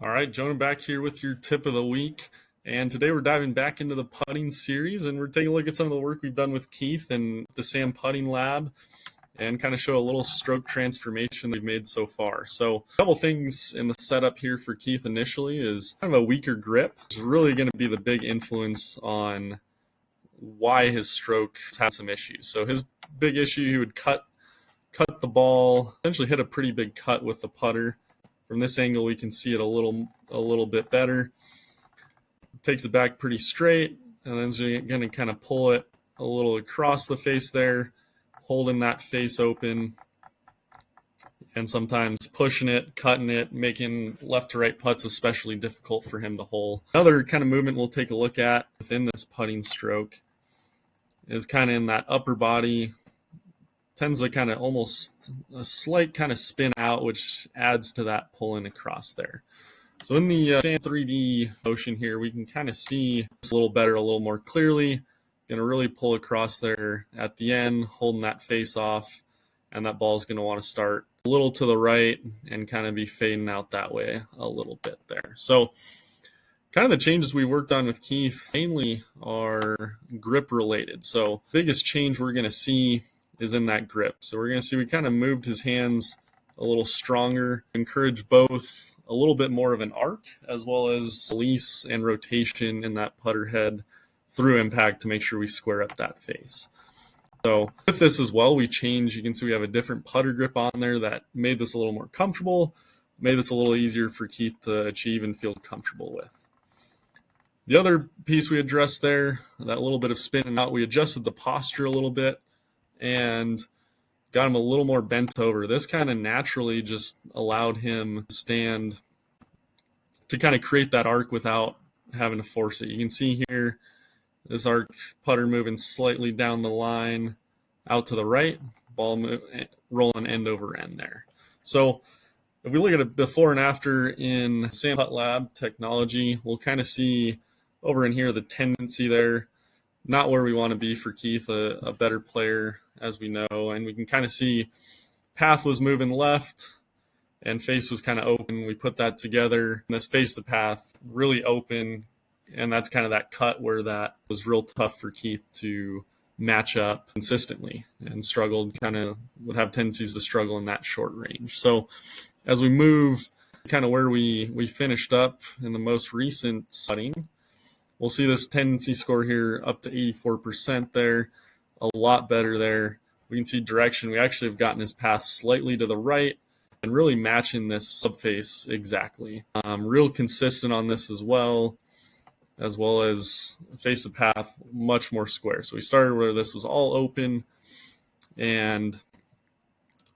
All right, Jonah back here with your tip of the week. And today we're diving back into the putting series and we're taking a look at some of the work we've done with Keith and the Sam Putting Lab and kind of show a little stroke transformation we've made so far. So a couple things in the setup here for Keith initially is kind of a weaker grip. It's really going to be the big influence on why his stroke had some issues. So his big issue, he would cut the ball, essentially hit a pretty big cut with the putter. From this angle, we can see it a little bit better. Takes it back pretty straight, and then you're going to kind of pull it a little across the face there, holding that face open, and sometimes pushing it, cutting it, making left to right putts especially difficult for him to hole. Another kind of movement we'll take a look at within this putting stroke is kind of in that upper body. Tends to kind of almost a slight kind of spin out, which adds to that pulling across there. So in the 3D motion here, we can kind of see this a little better, a little more clearly. Going to really pull across there at the end, holding that face off, and that ball is going to want to start a little to the right and kind of be fading out that way a little bit there. So kind of the changes we worked on with Keith mainly are grip related. So biggest change we're going to see is in that grip. So we're going to see we kind of moved his hands a little stronger, encourage both a little bit more of an arc as well as release and rotation in that putter head through impact to make sure we square up that face. So with this as well, we change, you can see we have a different putter grip on there that made this a little more comfortable, made this a little easier for Keith to achieve and feel comfortable with. The other piece we addressed there, that little bit of spinning out, we adjusted the posture a little bit and got him a little more bent over. This kind of naturally just allowed him to stand to kind of create that arc without having to force it. You can see here this arc putter moving slightly down the line out to the right, ball rolling end over end there. So if we look at it before and after in Sam Putt Lab technology, we'll kind of see over in here the tendency there. Not where we want to be for Keith, a better player, as we know. And we can kind of see path was moving left and face was kind of open. We put that together, and this face the path really open. And that's kind of that cut where that was real tough for Keith to match up consistently and struggled, kind of would have tendencies to struggle in that short range. So as we move kind of where we finished up in the most recent putting, we'll see this tendency score here up to 84% there, a lot better there. We can see direction. We actually have gotten his path slightly to the right and really matching this subface exactly. Real consistent on this as well as face of path, much more square. So we started where this was all open and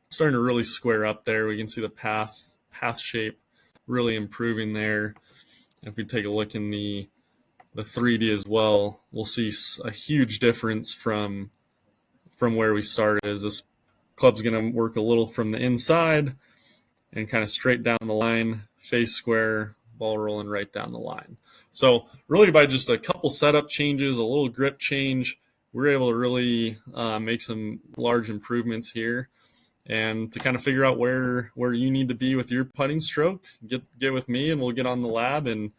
starting to really square up there. We can see the path shape really improving there. If we take a look in the 3D as well, we'll see a huge difference from where we started, as this club's going to work a little from the inside and kind of straight down the line, face square, ball rolling right down the line. So really by just a couple setup changes, a little grip change, we're able to really make some large improvements here. And to kind of figure out where you need to be with your putting stroke, get with me and we'll get on the lab and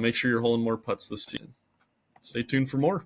make sure you're holding more putts this season. Stay tuned for more.